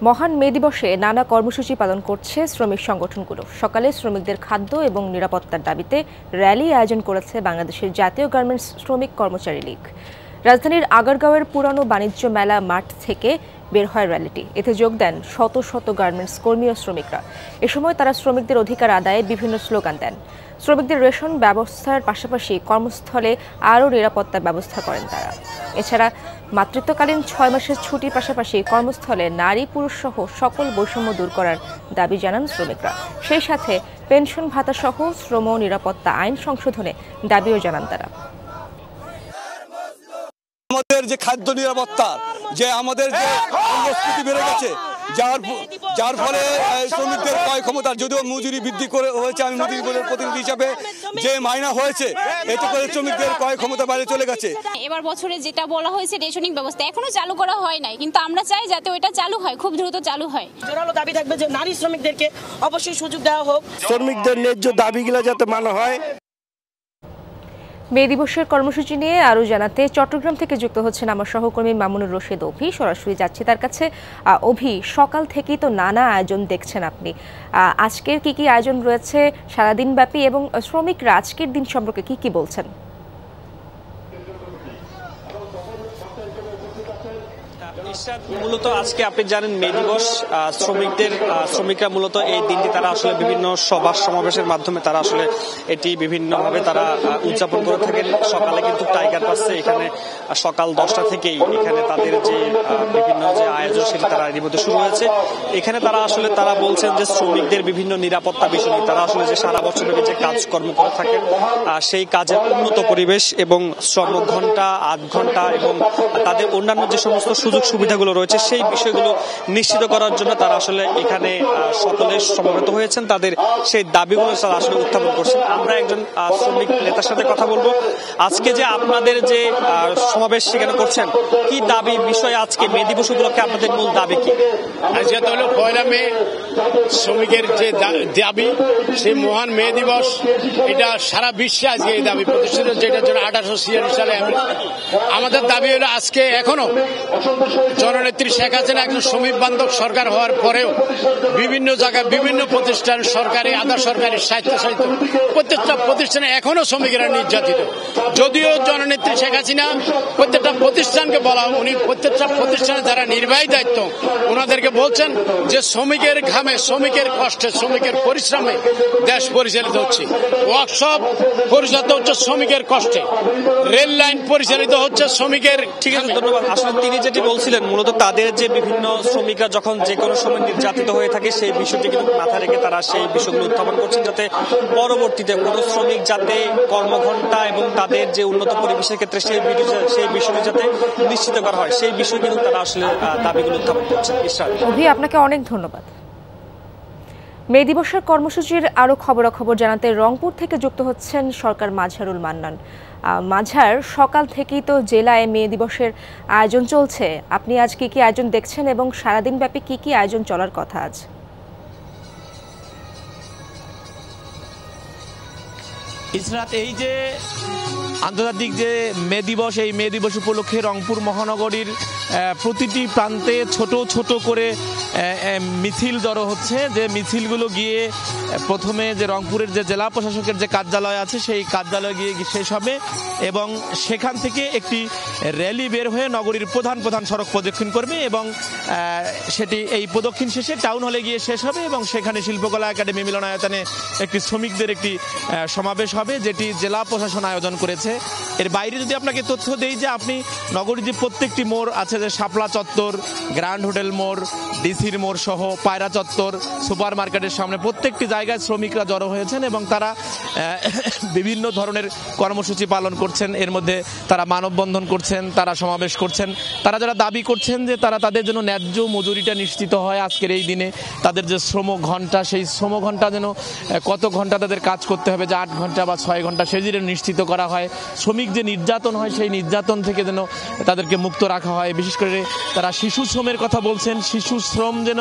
মহান মে দিবসে নানা কর্মসূচি পালন করছে শ্রমিক সংগঠনগুলো। সকালে শ্রমিকদের খাদ্য এবং নিরাপত্তার দাবিতে র্যালি আয়োজন করেছে বাংলাদেশের জাতীয় গার্মেন্টস শ্রমিক কর্মচারী লীগ। রাজধানীর আগারগাঁওয়ের পুরানো বাণিজ্য মেলা মাঠ থেকে বের হয় র্যালিটি। এতে যোগ দেন শত শত গার্মেন্টস কর্মী ও শ্রমিকরা। এ সময় তারা শ্রমিকদের অধিকার আদায়ে বিভিন্ন স্লোগান দেন। শ্রমিকদের রেশন ব্যবস্থার পাশাপাশি কর্মস্থলে আরও নিরাপত্তার ব্যবস্থা করেন তারা। এছাড়া মাতৃত্বকালীন 6 মাসের ছুটির পাশাপাশি কর্মস্থলে নারী পুরুষ সহ সকল বৈষম্য দূর করার দাবি জানান শ্রমিকরা। সেই সাথে পেনশন ভাতা সহ শ্রম নিরাপত্তা আইন সংশোধনে দাবিও জানান তারা। আমাদের যে খাদ্য নিরাপত্তা, যে আমাদের যে মূল্যস্ফীতি বেড়ে গেছে, যার ফলে শ্রমিকদের ক্রয় ক্ষমতা, যদিও মজুরি বৃদ্ধি করে হয়েছে, আমি মজুরি বোর্ডের প্রতিনিধি হিসাবে যে মাইনা হয়েছে এতে করে শ্রমিকদের ক্রয় ক্ষমতা বাইরে চলে গেছে। এবার বছরে যেটা বলা হয়েছে রেশনিং ব্যবস্থা এখনো চালু করা হয় নাই, কিন্তু আমরা চাই যাতে ওইটা চালু হয়, খুব দ্রুত চালু হয়। জোরালো দাবি থাকবে যে নারী শ্রমিকদেরকে অবশ্যই সুযোগ দেওয়া হোক, শ্রমিকদের ন্যায্য দাবিগুলো যাতে মানা হয়। মে দিবসের কর্মসূচি নিয়ে আরও জানাতে চট্টগ্রাম থেকে যুক্ত হচ্ছেন আমার সহকর্মী মামুনুর রশিদ অভি। সরাসরি যাচ্ছি তার কাছে। অভি, সকাল থেকেই তো নানা আয়োজন দেখছেন আপনি, আজকের কি আয়োজন রয়েছে সারাদিন ব্যাপী, এবং শ্রমিকরা আজকের দিন সম্পর্কে কি বলছেন? মূলত আজকে আপনি জানেন মে দিবস, শ্রমিকরা মূলত এই দিনটি তারা আসলে বিভিন্ন সভা সমাবেশের মাধ্যমে তারা আসলে এটি বিভিন্নভাবে তারা উদযাপন করে থাকেন। সকালে কিন্তু টাইগার পাসে এখানে সকাল 10টা থেকেই এখানে তাদের যে বিভিন্ন যে আয়োজন সেটি তারা ইতিমধ্যে শুরু হয়েছে। এখানে তারা বলছেন যে শ্রমিকদের বিভিন্ন নিরাপত্তা বিষয় নিয়ে তারা আসলে যে সারা বছরের যে কাজকর্ম করে থাকেন সেই কাজের উন্নত পরিবেশ এবং শ্রম ঘন্টা 8 ঘন্টা এবং তাদের অন্যান্য যে সমস্ত সুযোগ সুবিধাগুলো রয়েছে সেই বিষয়গুলো নিশ্চিত করার জন্য তারা আসলে এখানে সকলে সমবেত হয়েছেন। তাদের সেই দাবিগুলো তারা আসলে উত্থাপন করছেন। আমরা একজন শ্রমিক নেতার সাথে কথা বলবো। আজকে যে আপনাদের যে সমাবেশ সেখানে করছেন, কি দাবি বিষয় আজকে মে দিবস উপলক্ষে আপনাদের মূল দাবি কি? যেটা হলো 1 মে শ্রমিকের যে দাবি, সেই মহান মে দিবস, এটা সারা বিশ্বে আজকে এই দাবি প্রতিষ্ঠিত, যেটার জন্য 1846 সালে আমাদের দাবি হলো আজকে এখনো জননেত্রী শেখ হাসিনা একজন শ্রমিক বান্ধব সরকার হওয়ার পরেও বিভিন্ন জায়গায় বিভিন্ন প্রতিষ্ঠান, সরকারি আধা সরকারি স্বায়ত্তশাসিত প্রত্যেকটা প্রতিষ্ঠানে এখনো শ্রমিকেরা নির্যাতিত। যদিও জননেত্রী শেখ হাসিনা প্রত্যেকটা প্রতিষ্ঠানকে বলা, উনি প্রত্যেকটা প্রতিষ্ঠানে যারা নির্বাহী দায়িত্ব ওনাদেরকে বলছেন যে শ্রমিকের ঘামে, শ্রমিকের কষ্টে, শ্রমিকের পরিশ্রমে দেশ পরিচালিত হচ্ছে। ওয়ার্কশপ পরিচালিত হচ্ছে শ্রমিকের কষ্টে, রেল লাইন পরিচালিত হচ্ছে শ্রমিকের। ঠিক আছে, ধন্যবাদ। আসলে তিনি যেটি বলছিলেন মূলত তাদের যে বিভিন্ন শ্রমিকরা যখন যে কোনো সময় নির্যাতিত হয়ে থাকে সেই বিষয়টি কিন্তু মাথায় রেখে তারা সেই বিষয়গুলো উত্থাপন করছেন, যাতে পরবর্তীতে কোনো শ্রমিক যাতে কর্মঘণ্টা এবং তাদের যে উন্নত পরিবেশের ক্ষেত্রে সেই বিষয়টি যাতে নিশ্চিত করা হয়, সেই বিষয় কিন্তু তারা আসলে দাবিগুলো উত্থাপন করছেন। অভি, আপনাকে অনেক ধন্যবাদ। মে দিবসের কর্মসূচির আরও খবরাখবর জানাতে রংপুর থেকে যুক্ত হচ্ছেন সরকার মাঝহারুল মান্নান। মাঝহার, সকাল থেকেই তো জেলায় মে দিবসের আয়োজন চলছে, আপনি আজ কি আয়োজন দেখছেন এবং সারাদিন ব্যাপী কি আয়োজন চলার কথা আজ? ইসরাত, এই যে আন্তর্জাতিক যে মে দিবস, এই মে দিবস উপলক্ষে রংপুর মহানগরীর প্রতিটি প্রান্তে ছোট ছোট করে মিছিল জড়ো হচ্ছে। যে মিছিলগুলো গিয়ে প্রথমে যে রংপুরের যে জেলা প্রশাসকের যে কার্যালয় আছে সেই কার্যালয়ে গিয়ে শেষ হবে এবং সেখান থেকে একটি র্যালি বের হয়ে নগরীর প্রধান সড়ক প্রদক্ষিণ করবে এবং সেটি এই প্রদক্ষিণ শেষে টাউন হলে গিয়ে শেষ হবে এবং সেখানে শিল্পকলা একাডেমি মিলনায়তনে একটি শ্রমিকদের একটি সমাবেশ হবে, যেটি জেলা প্রশাসন আয়োজন করেছে। এর বাইরে যদি আপনাকে তথ্য দেই যে আপনি নগরীর যে প্রত্যেকটি মোড় আছে, যে শাপলা চত্বর, গ্র্যান্ড হোটেল মোড়, ডিসির মোড় সহ পায়রা চত্বর, সুপার মার্কেটের সামনে প্রত্যেকটি জায়গায় শ্রমিকরা জড়ো হয়েছেন এবং তারা বিভিন্ন ধরনের কর্মসূচি পালন করছেন। এর মধ্যে তারা মানববন্ধন করছেন, তারা সমাবেশ করছেন। তারা যারা দাবি করছেন যে তাদের জন্য ন্যায্য মজুরিটা নিশ্চিত হয় আজকের এই দিনে, তাদের যে শ্রম ঘন্টা, সেই শ্রম ঘন্টা যেন কত ঘন্টা তাদের কাজ করতে হবে, যে 8 ঘন্টা বা 6 ঘন্টা, সেই যেন নিশ্চিত করা হয়। শ্রমিক যে নির্যাতন হয় সেই নির্যাতন থেকে যেন তাদেরকে মুক্ত রাখা হয়। বিশেষ করে তারা শিশু শ্রমের কথা বলছেন, শিশু শ্রম যেন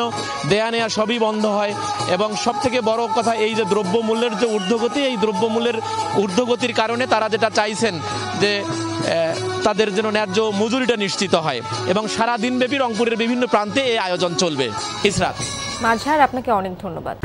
দেয়া নেয়া সবই বন্ধ হয় এবং সব থেকে বড় কথা এই যে দ্রব্যমূল্যের যে ঊর্ধ্বগতি, এই দ্রব্যমূল্যের ঊর্ধ্বগতির কারণে তারা যেটা চাইছেন যে তাদের যেন ন্যায্য মজুরিটা নিশ্চিত হয় এবং সারা দিনব্যাপী রংপুরের বিভিন্ন প্রান্তে এই আয়োজন চলবে। ইসরাত, মাঝার, আপনাকে অনেক ধন্যবাদ।